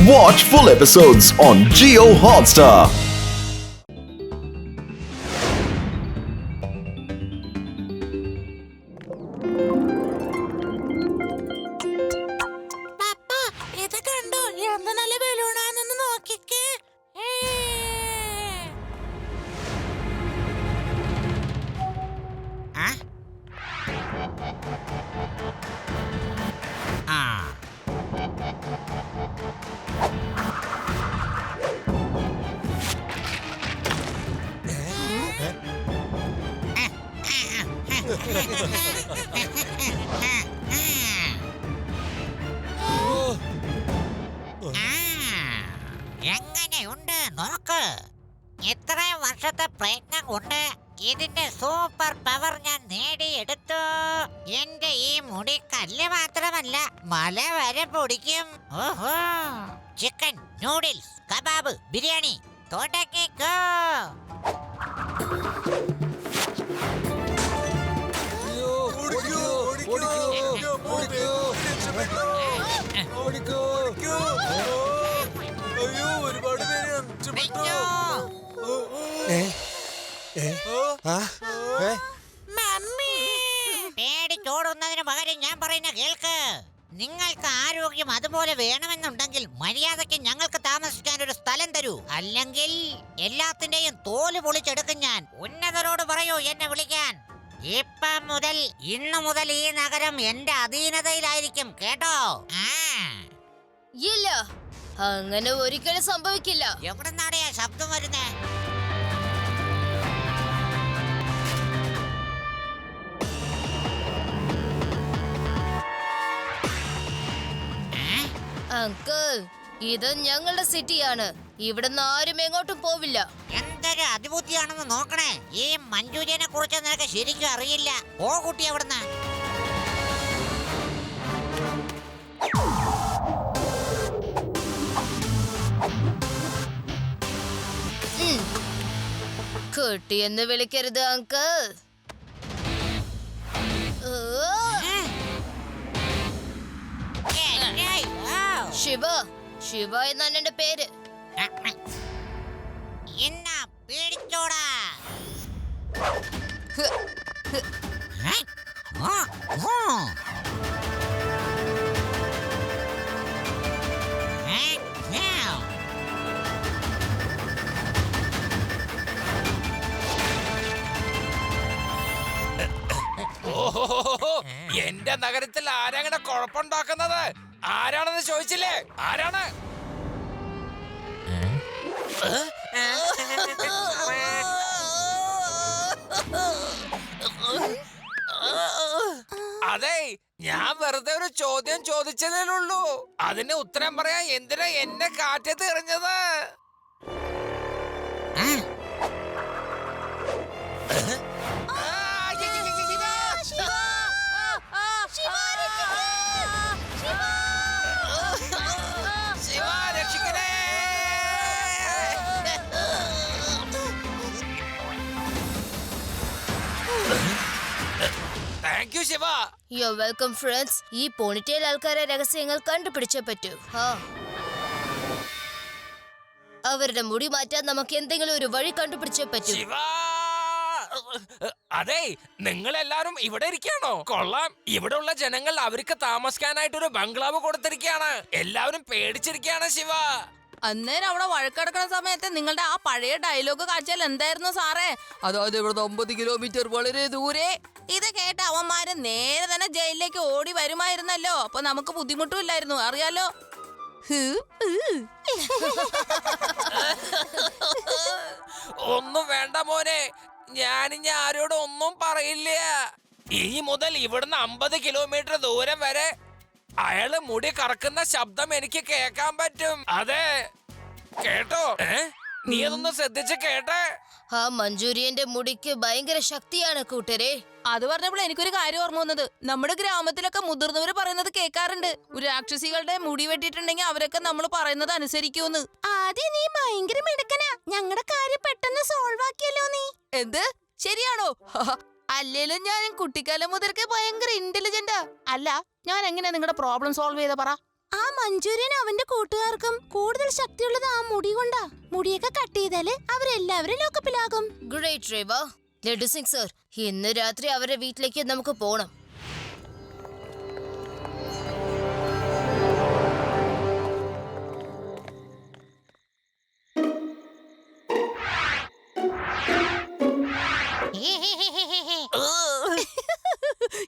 Watch full episodes on Jio Hotstar. എങ്ങനെയുണ്ട് നോക്ക്. ഇത്രയും വർഷത്തെ പ്രയത്നം കൊണ്ട് ഇതിന്റെ സൂപ്പർ പവർ ഞാൻ നേടിയെടുത്തു. എന്റെ ഈ മുടി കല്ല് മാത്രമല്ല മല വരെ പൊടിക്കും. ഓഹോ, ചിക്കൻ, നൂഡിൽസ്, കബാബ്, ബിരിയാണി തുടങ്ങിക്കോ. പേടിച്ചോടുന്നതിന് പകരം ഞാൻ പറയുന്ന കേൾക്ക്. നിങ്ങൾക്ക് ആരോഗ്യം അതുപോലെ വേണമെന്നുണ്ടെങ്കിൽ മര്യാദയ്ക്ക് ഞങ്ങൾക്ക് താമസിക്കാൻ ഒരു സ്ഥലം തരൂ. അല്ലെങ്കിൽ എല്ലാത്തിന്റെയും തോല് പൊളിച്ചെടുക്കും ഞാൻ. ഉന്നതരോട് പറയൂ എന്നെ വിളിക്കാൻ. ഇപ്പം മുതൽ ഇന്നു മുതൽ ഈ നഗരം എന്റെ അധീനതയിലായിരിക്കും, കേട്ടോ? ഇല്ല, അങ്ങനെ ഒരിക്കലും സംഭവിക്കില്ല. എവിടുന്നാണ് ആ ശബ്ദം വരുന്നേ? അങ്കിൾ, ഇത് ഞങ്ങളുടെ സിറ്റിയാണ്. ഇവിടുന്ന് ആരും എങ്ങോട്ടും പോവില്ല. എന്തൊരു അതിബുദ്ധിയാണെന്ന് നോക്കണേ. ഈ മഞ്ജുരിയനെ കുറിച്ച് നിനക്ക് ശരിക്കും അറിയില്ല. പോ കുട്ടി അവിടുന്ന്. കുട്ടിയെന്ന് വിളിക്കരുത് അങ്കിൾ. ശിവ, ശിവ എന്നാണ് എന്റെ പേര്. എന്നാ പേടിച്ചോടാ. എന്റെ നഗരത്തിൽ ആരങ്ങനെ കുഴപ്പമുണ്ടാക്കുന്നത്? ആരാണെന്ന് ചോദിച്ചില്ലേ? ആരാണ്? അതെ, ഞാൻ വെറുതെ ഒരു ചോദ്യം ചോദിച്ചതേ ഉള്ളൂ. അതിന് ഉത്തരം പറയാൻ എന്തിനാ എന്നെ കാറ്റത്ത് എറിഞ്ഞത്? You're welcome, friends. ഈ പോണിറ്റെയിൽ ആൾക്കാരെ രഹസ്യങ്ങൾ കണ്ടുപിടിച്ചേ പറ്റൂ. അവരുടെ മുടി മാറ്റാൻ നമുക്ക് എന്തെങ്കിലും ഒരു വഴി കണ്ടുപിടിച്ചേ പറ്റൂ. അതെ, നിങ്ങൾ എല്ലാരും ഇവിടെ ഇരിക്കാണോ? കൊള്ളാം. ഇവിടെ ഉള്ള ജനങ്ങൾ അവർക്ക് താമസിക്കാനായിട്ട് ഒരു ബംഗ്ലാവ് കൊടുത്തിരിക്കുകയാണ്. എല്ലാവരും പേടിച്ചിരിക്കുകയാണ് ശിവ. അന്നേരം അവിടെ വഴക്കടക്കുന്ന സമയത്ത് നിങ്ങളുടെ ആ പഴയ ഡയലോഗ് കാഴ്ചയിൽ എന്തായിരുന്നു സാറേ? അതായത് ഇവിടെ 50 കിലോമീറ്റർ വളരെ ദൂരെ. ഇത് കേട്ട അവന്മാര് നേരെ തന്നെ ജയിലിലേക്ക് ഓടി വരുമായിരുന്നല്ലോ. അപ്പൊ നമുക്ക് ബുദ്ധിമുട്ടുമില്ലായിരുന്നു, അറിയാലോ. ഒന്നും വേണ്ട മോനെ, ഞാനിനി ആരോടും ഒന്നും പറയില്ല. ഇനി മുതൽ ഇവിടുന്ന് 50 കിലോമീറ്റർ ദൂരം വരെ അയാള് മുടി കറക്കുന്ന ശബ്ദം എനിക്ക് കേൾക്കാൻ പറ്റും. അതെ, കേട്ടോ? നീ അതൊന്ന് ശ്രദ്ധിച്ച് കേട്ടെ. ആ മഞ്ജൂരിയന്റെ മുടിക്ക് ഭയങ്കര ശക്തിയാണ് കൂട്ടരെ. അത് പറഞ്ഞപ്പോൾ എനിക്കൊരു കാര്യം ഓർമ്മ വന്നത്. നമ്മുടെ ഗ്രാമത്തിലൊക്കെ മുതിർന്നവര് പറയുന്നത് കേൾക്കാറുണ്ട്. ഒരു രാക്ഷസികളുടെ മുടി വെട്ടിട്ടുണ്ടെങ്കിൽ അവരൊക്കെ നമ്മൾ പറയുന്നത് അനുസരിക്കൂന്ന്. ആദ്യം നീ ഭയങ്കര മിടുക്കനാ. ഞങ്ങളുടെ കാര്യം പെട്ടെന്ന് സോൾവ് ആക്കിയല്ലോ നീ. എന്ത് ശരിയാണോ? അല്ലേലും ഞാൻ കുട്ടിക്കാലം മുതൽക്ക് ഭയങ്കര ഇന്റലിജന്റാ. അല്ല, ഞാൻ എങ്ങനെ നിങ്ങളുടെ പ്രോബ്ലം സോൾവ് ചെയ്ത പറ? ആ മഞ്ജുര്യൻ അവന്റെ കൂട്ടുകാർക്കും കൂടുതൽ ശക്തിയുള്ളത് ആ മുടി കൊണ്ടാ. മുടിയൊക്കെ കട്ട് ചെയ്താല് അവരെല്ലാവരും ലോക്കപ്പിലാകും. ഗ്രേറ്റ് രേവ. ലഡു സിംഗ് സർ, ഇന്ന് രാത്രി അവരുടെ വീട്ടിലേക്ക് നമുക്ക് പോണം.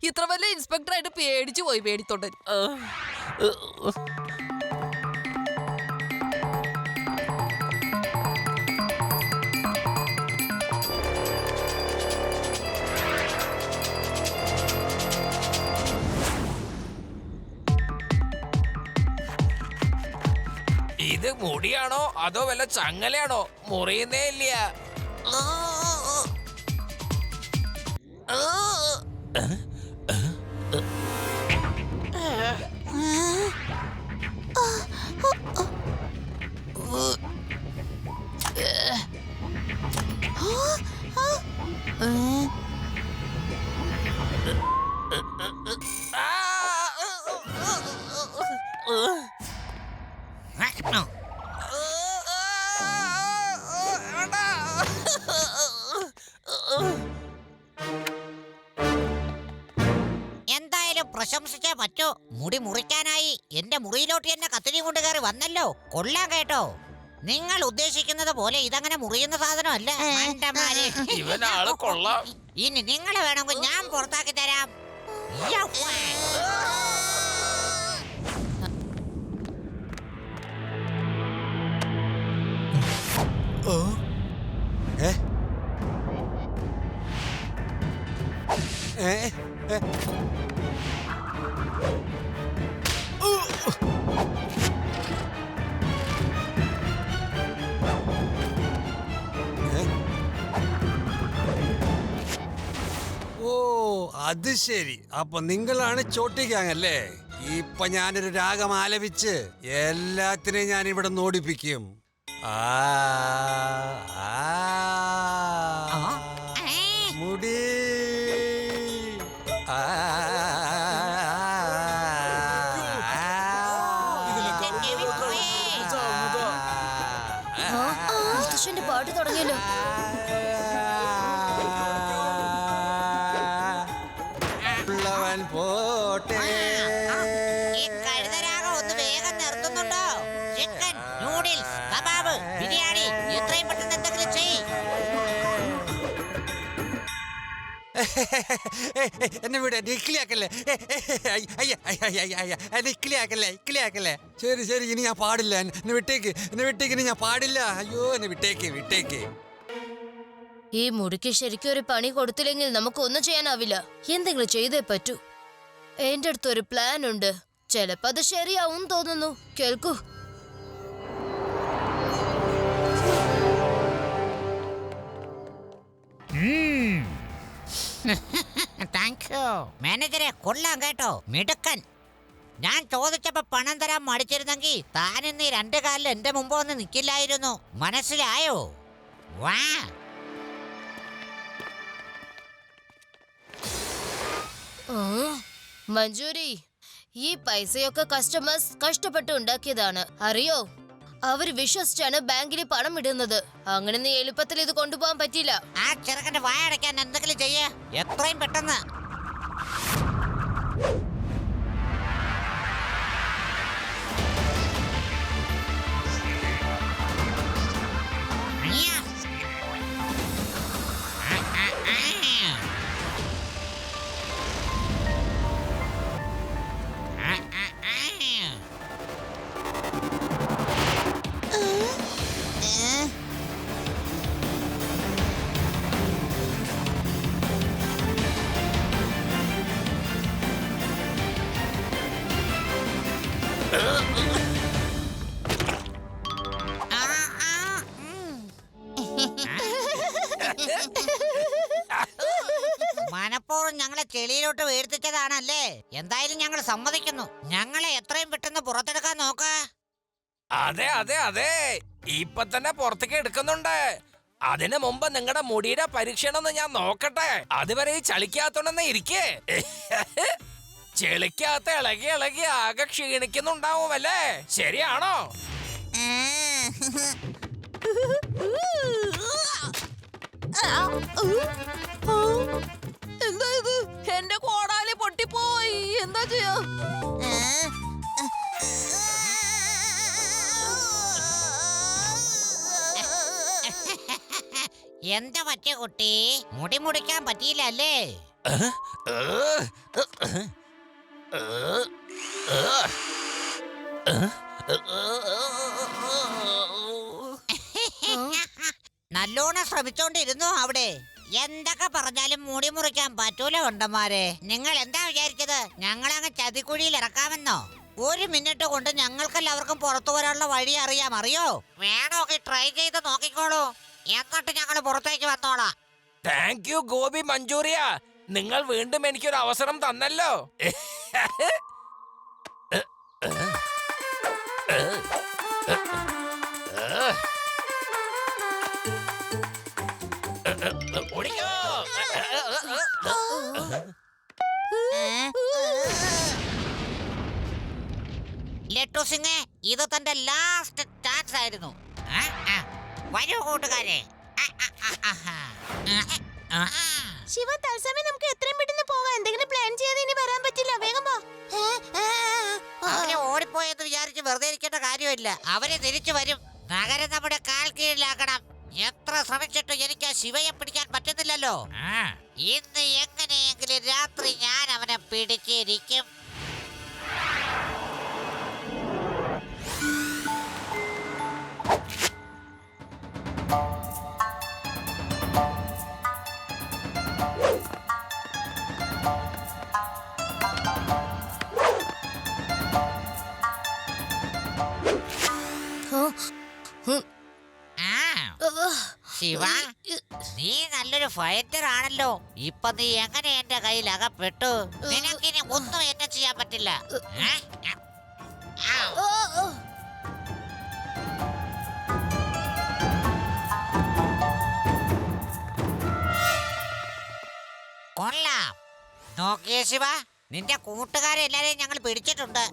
ഇത്ര വലിയ ഇൻസ്പെക്ടർ ആയിട്ട് പേടിച്ചു പോയി പേടിത്തൊണ്ടൻ. ഇത് മുടിയാണോ അതോ വല്ല ചങ്ങലയാണോ? മുറിയുന്നേ ഇല്ല. എന്തായാലും പ്രശംസിച്ചേ പറ്റൂ. മുടി മുറിക്കാനായി എന്റെ മുറിയിലോട്ട് എന്നെ കത്തിരി കൊണ്ട് കയറി വന്നല്ലോ. കൊള്ളാൻ കേട്ടോ. നിങ്ങൾ ഉദ്ദേശിക്കുന്നത് പോലെ ഇതങ്ങനെ മുറിയുന്ന സാധനമല്ല. മണ്ടന്മാര്. ഇവനാള് കൊള്ളാം. ഇനി നിങ്ങൾ വേണമെങ്കിൽ ഞാൻ പുറത്താക്കി തരാം. യൗവ്വ. ഓ അത് ശരി. അപ്പൊ നിങ്ങളാണ് ചോട്ടി ഗ്യാങ് അല്ലേ? ഇപ്പൊ ഞാനൊരു രാഗം ആലപിച്ച് എല്ലാത്തിനെയും ഞാൻ ഇവിടെ ഓടിപ്പിക്കും. മുടി മുത്തശ്ശന്റെ പാട്ട് തുടങ്ങിയല്ലോ. പോട്ടെ. ഈ കഴുതരാഗം ഒന്ന് വേഗം നിർത്തുന്നുണ്ടോ? ചിക്കൻ, നൂഡിൽസ്, കബാബ്, ബിരിയാണി, എത്രയും പെട്ടെന്ന് എന്തെങ്കിലും ചെയ്യ്. എന്നെ വിട, ഇക്കിളിയാക്കല്ലേ, ഇക്കിളിയാക്കല്ലേ. ശരി ശരി, ഇനി ഞാൻ പാടില്ല. എന്നെ വിട്ടേക്ക്, ഇനി ഞാൻ പാടില്ല. അയ്യോ, എന്നെ വിട്ടേക്ക്. ഈ മുടിക്ക് ശരിക്കും ഒരു പണി കൊടുത്തില്ലെങ്കിൽ നമുക്കൊന്നും ചെയ്യാനാവില്ല. എന്തെങ്കിലും ചെയ്തേ പറ്റൂ. എന്റെ അടുത്തൊരു പ്ലാൻ ഉണ്ട്. ചിലപ്പോ അത് ശരിയാവും തോന്നുന്നു. കേൾക്കൂ. താങ്ക് യു മാനേജരെ. കൊള്ളാം കേട്ടോ, മിടുക്കൻ. ഞാൻ ചോദിച്ചപ്പോ പണം തരാൻ മടിച്ചിരുന്നെങ്കിൽ താൻ ഇന്ന് 2 കാലിൽ എന്റെ മുമ്പ് വന്ന് നിൽക്കില്ലായിരുന്നു. മനസ്സിലായോ? വാ. മഞ്ജൂരി, ഈ പൈസയൊക്കെ കസ്റ്റമേഴ്സ് കഷ്ടപ്പെട്ട് ഉണ്ടാക്കിയതാണ്, അറിയോ? അവര് വിശ്വസിച്ചാണ് ബാങ്കിൽ പണം ഇടുന്നത്. അങ്ങനെ നീ എളുപ്പത്തിൽ ഇത് കൊണ്ടുപോകാൻ പറ്റില്ല. ആ ചെറുക്കന്റെ വായ അടയ്ക്കാൻ എന്തെങ്കിലും ചെയ്യേ, എത്രയും പെട്ടെന്ന്. മനപ്പൂർവ്വം ഞങ്ങളെ ചെളിയിലോട്ട് വീഴ്ത്തിച്ചതാണല്ലേ? എന്തായാലും ഞങ്ങൾ സമ്മതിക്കുന്നു. ഞങ്ങളെ എത്രയും പെട്ടെന്ന് പുറത്തെടുക്കാൻ നോക്ക. അതെ, ഇപ്പൊ തന്നെ പുറത്തേക്ക് എടുക്കുന്നുണ്ട്. അതിനു മുമ്പ് നിങ്ങളുടെ മുടിയുടെ പരീക്ഷണം ഒന്ന് ഞാൻ നോക്കട്ടെ. അതുവരെ ഈ ചളിക്കകത്തോണ്ടെന്ന് ഇരിക്കേ. ചെളിക്കകത്ത് ഇളകി ഇളകി ആകെ ക്ഷീണിക്കുന്നുണ്ടാവുമല്ലേ? ശരിയാണോ? എന്താ ഇത്? എന്റെ കോടാലി പൊട്ടിപ്പോയി. എന്താ ചെയ്യാ? എന്താ പറ്റിയ കുട്ടി? മുടി മുടിക്കാൻ പറ്റിയില്ല അല്ലേ? നല്ലോണം ശ്രമിച്ചോണ്ടിരുന്നു അവിടെ. എന്തൊക്കെ പറഞ്ഞാലും മുടി മുറിക്കാൻ പറ്റൂല ഉണ്ടന്മാരെ. നിങ്ങൾ എന്താ വിചാരിച്ചത്? ഞങ്ങളങ്ങ് ചതിക്കുഴിയിൽ ഇറക്കാമെന്നോ? 1 മിനിറ്റ് കൊണ്ട് ഞങ്ങൾക്കെല്ലാവർക്കും പുറത്തു വരാനുള്ള വഴി അറിയാം. അറിയോ? വേണോക്കെ ട്രൈ ചെയ്ത് നോക്കിക്കോളൂ. എന്നിട്ട് ഞങ്ങൾ പുറത്തേക്ക് വന്നോളാം. Thank you Gopi Manchuria. നിങ്ങൾ വീണ്ടും എനിക്കൊരു അവസരം തന്നല്ലോ. ഓടിക്കോ. ലട്ടു സിംഗ്, ഇത് തന്റെ ലാസ്റ്റ് ചാൻസ് ആയിരുന്നു. വരൂ കൂട്ടുകാരെ. ശിവ, തത്സമയം നമുക്ക് എത്രയും പെട്ടെന്ന് പോകാം. എന്തെങ്കിലും പ്ലാൻ ചെയ്യാതെ ഇനി വരാൻ പറ്റില്ല. വേഗം വാ. അവരെ ഓടിപ്പോയെന്ന് വിചാരിച്ച് വെറുതെ ഇരിക്കേണ്ട കാര്യമില്ല. അവരെ തിരിച്ചു വരും. നഗരം നമ്മുടെ കാൽ കീഴിലാക്കണം. എത്ര ശ്രമിച്ചിട്ടും എനിക്ക് ആ ശിവയെ പിടിക്കാൻ പറ്റുന്നില്ലല്ലോ. ഇന്ന് എങ്ങനെയെങ്കിലും രാത്രി ഞാൻ അവനെ പിടിച്ചിരിക്കും. ശിവ, നീ നല്ലൊരു ഫൈറ്റർ ആണല്ലോ. ഇപ്പൊ നീ എങ്ങനെ എന്റെ കയ്യിൽ അകപ്പെട്ടു? നിനക്കിനി ഒന്നും എന്നെ ചെയ്യാൻ പറ്റില്ല. കൊള്ളാം. നോക്കിയേ ശിവ, നിന്റെ കൂട്ടുകാരെ എല്ലാരെയും ഞങ്ങൾ പിടിച്ചിട്ടുണ്ട്.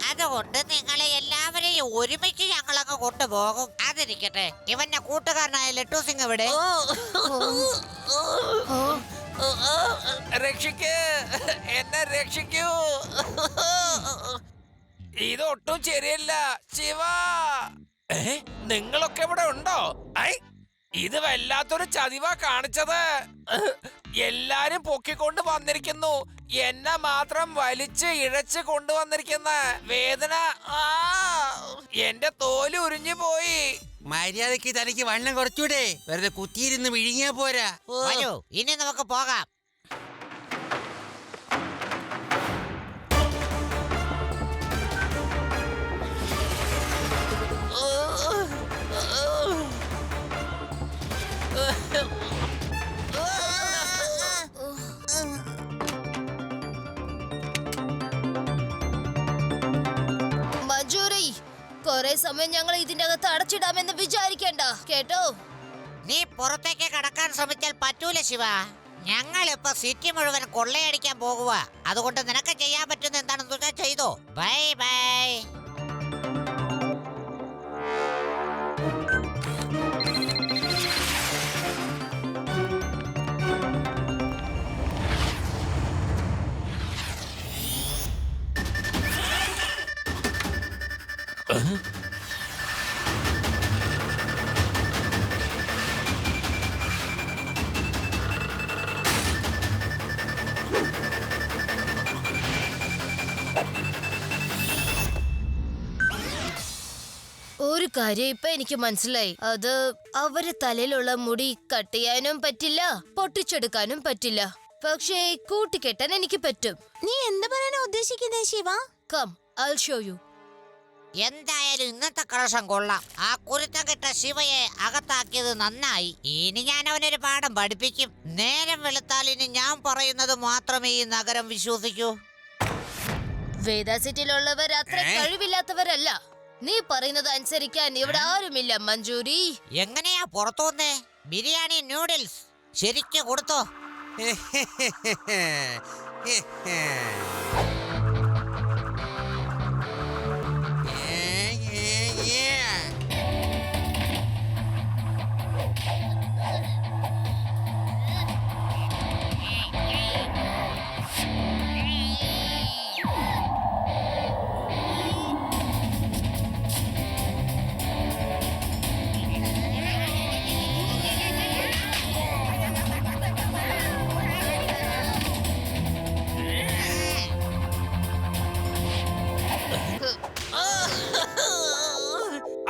അതുകൊണ്ട് നിങ്ങളെ എല്ലാവരെയും ഒരുമിച്ച് ഞങ്ങളങ്ങ് കൊണ്ടുപോകും. അതിരിക്കട്ടെ, ഇവന്റെ കൂട്ടുകാരനായ ലട്ടു സിംഗ് ഇവിടെ. രക്ഷിക്ക്, എന്നെ രക്ഷിക്കൂ. ഇതൊട്ടും ശരിയല്ല ശിവ. നിങ്ങളൊക്കെ ഇവിടെ ഉണ്ടോ? ഇത് വല്ലാത്തൊരു ചതിവാ കാണിച്ചത്. എല്ലാരും പൊക്കിക്കൊണ്ട് വന്നിരിക്കുന്നു, എന്നെ മാത്രം വലിച്ച് ഇഴച്ച് കൊണ്ടുവന്നിരിക്കുന്ന വേദന. എന്റെ തോല് ഉരിഞ്ഞു പോയി. മര്യാദക്ക് തനിക്ക് വണ്ണം കുറച്ചൂടെ? വെറുതെ കുത്തിയിരുന്ന് വിഴുങ്ങിയാ പോരാ. വരൂ, ഇനി നമുക്ക് പോകാം. മഞ്ജൂരി, കുറെ സമയം ഞങ്ങൾ ഇതിന്റെ അകത്ത് അടച്ചിടാമെന്ന് വിചാരിക്കണ്ട കേട്ടോ. നീ പുറത്തേക്ക് കടക്കാൻ ശ്രമിച്ചാൽ പറ്റൂല ശിവ. ഞങ്ങൾ ഇപ്പൊ സിറ്റി മുഴുവൻ കൊള്ളയടിക്കാൻ പോകുക. അതുകൊണ്ട് നിനക്ക് ചെയ്യാൻ പറ്റുന്ന എന്താണെന്ന് വെച്ചാൽ ചെയ്തോ. Bye bye. ഒരു കാര്യം ഇപ്പൊ എനിക്ക് മനസ്സിലായി. അത് അവര് തലയിലുള്ള മുടി കട്ട് ചെയ്യാനും പറ്റില്ല, പൊട്ടിച്ചെടുക്കാനും പറ്റില്ല. പക്ഷേ കൂട്ടിക്കെട്ടാൻ എനിക്ക് പറ്റും. നീ എന്താ പറയാനാ ഉദ്ദേശിക്കുന്നേ Shiva? Come, I'll show you. എന്തായാലും ഇന്നത്തെ കളക്ഷൻ കൊള്ളാം. ആ കുരുത്തം കെട്ട ശിവയെ അകത്താക്കിയത് നന്നായി. ഇനി ഞാൻ അവനൊരു പാഠം പഠിപ്പിക്കും. നേരം വെളുത്താൽ ഇനി ഞാൻ പറയുന്നത് മാത്രമേ ഈ നഗരം വിശ്വസിക്കൂ. വേദ സിറ്റിയിലുള്ളവർ അത്ര കഴിവില്ലാത്തവരല്ല. നീ പറയുന്നത് അനുസരിക്കാൻ ഇവിടെ ആരുമില്ല മഞ്ജൂരി. എങ്ങനെയാ പുറത്തു വന്നേ? ബിരിയാണി നൂഡിൽസ് ശരിക്കും കൊടുത്തോ?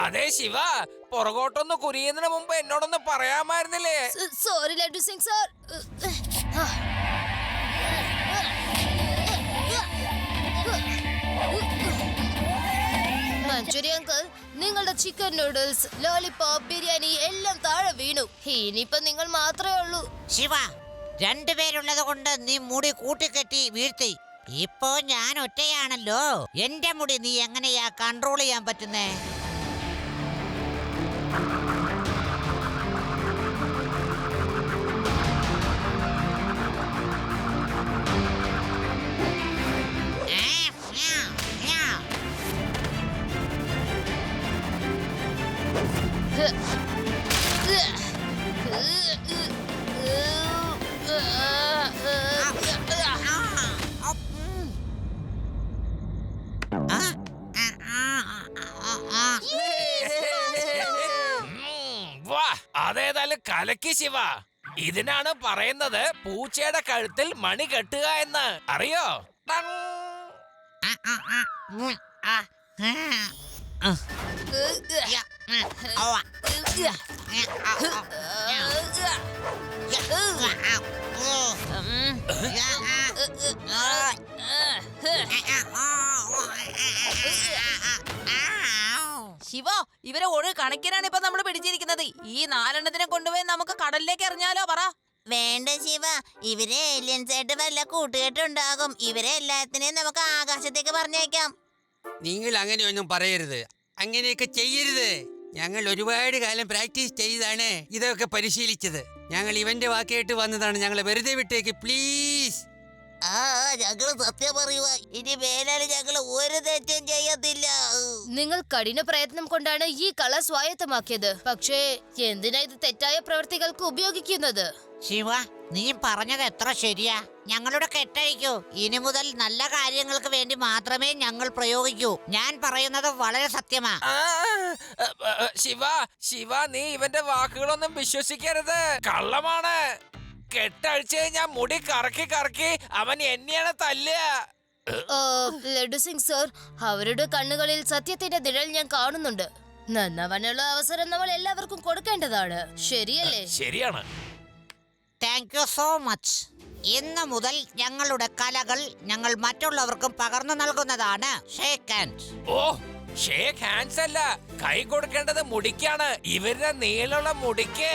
അതെ ശിവ, പുറകോട്ടൊന്ന് കുനിയുന്നതിന് മുമ്പ് എന്നോടൊന്ന് പറയാമായിരുന്നില്ലേ? Sorry Laddu Singh sir. Manchuri uncle, നിങ്ങളുടെ ചിക്കൻ നൂഡിൽസ്, ലോലിപോപ്പ്, ബിരിയാണി എല്ലാം താഴെ വീണു. ഇനിയിപ്പോ നിങ്ങൾ മാത്രമേ ഉള്ളൂ. ശിവ, രണ്ടുപേരുള്ളത് കൊണ്ട് നീ മുടി കൂട്ടിക്കെട്ടി വീഴ്ത്തി. ഇപ്പോ ഞാൻ ഒറ്റയാണല്ലോ. എന്റെ മുടി നീ എങ്ങനെയാ കൺട്രോൾ ചെയ്യാൻ പറ്റുന്നേ? വാ, അതേതായാലും കലക്കി ശിവ. ഇതിനാണ് പറയുന്നത് പൂച്ചയുടെ കഴുത്തിൽ മണി കെട്ടുക എന്ന്. അറിയോ? ടങ്. ശിവ, ഇവരെ ഒരു കണക്കിനാണ് ഇപ്പൊ നമ്മൾ പിടിച്ചിരിക്കുന്നത്. ഈ 4 കൊണ്ടുപോയി നമുക്ക് കടലിലേക്ക് എറിഞ്ഞാലോ? പറ. വേണ്ട ശിവ, ഇവരെ ഏലിയൻസ് ആയിട്ട് വല്ല കൂട്ടുകെട്ടുണ്ടാകും. ഇവരെ എല്ലാത്തിനെയും നമുക്ക് ആകാശത്തേക്ക് പറഞ്ഞേക്കാം. നിങ്ങൾ അങ്ങനെയൊന്നും പറയരുത്, അങ്ങനെയൊക്കെ ചെയ്യരുത്. ഞങ്ങൾ ഒരുപാട് കാലം പ്രാക്ടീസ് ചെയ്താണ് ഇതൊക്കെ പരിശീലിച്ചത്. ഞങ്ങൾ ഇവന്റെ വാക്കേട്ട് വന്നതാണ്. ഞങ്ങളെ വെറുതെ വിട്ടേക്ക് പ്ലീസ്. ഞങ്ങള് സത്യം പറയുക, ഇനി മേലാല് ഞങ്ങൾ ഒരു തെറ്റും ചെയ്യത്തില്ല. നിങ്ങൾ കഠിന പ്രയത്നം കൊണ്ടാണ് ഈ കല സ്വായത്തമാക്കിയത്. പക്ഷേ എന്തിനാ ഇത് തെറ്റായ പ്രവൃത്തികൾക്ക് ഉപയോഗിക്കുന്നത്? ശിവ, നീ പറഞ്ഞത് എത്ര ശരിയാ. ഞങ്ങളുടെ കെട്ടഴിക്കൂ. ഇനി മുതൽ നല്ല കാര്യങ്ങൾക്ക് വേണ്ടി മാത്രമേ ഞങ്ങൾ പ്രയോഗിക്കൂ. ഞാൻ പറയുന്നത് വളരെ സത്യമാ. ശിവ, ശിവ, നീ ഇവന്റെ വാക്കുകളൊന്നും വിശ്വസിക്കരുത്. കള്ളമാണ്. കെട്ടഴിച്ച് കഴിഞ്ഞാൽ മുടി കറക്കി കറക്കി അവൻ എന്നെയാണ് തല്ലുക. ലഡു സിംഗ് സർ, അവരുടെ കണ്ണുകളിൽ സത്യത്തിന്റെ നിഴൽ ഞാൻ കാണുന്നുണ്ട്. നന്നവനുള്ള അവസരം നമ്മൾ എല്ലാവർക്കും കൊടുക്കേണ്ടതാണ്. ശരിയല്ലേ? ശരിയാണ്. Thank you so much. ഇന്ന് മുതൽ ഞങ്ങളുടെ കലകൾ ഞങ്ങൾ മറ്റുള്ളവർക്കും പകർന്നു നൽകുന്നതാണ്. Shake hand. Oh, shake hands അല്ല, കൈ കൊടുക്കേണ്ടത് മുടിക്കാണ്. ഇവരുടെ നീളമുള്ള മുടിക്ക്.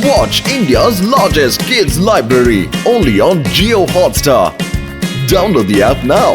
Watch India's largest kids library only on Jio Hotstar. Download the app now.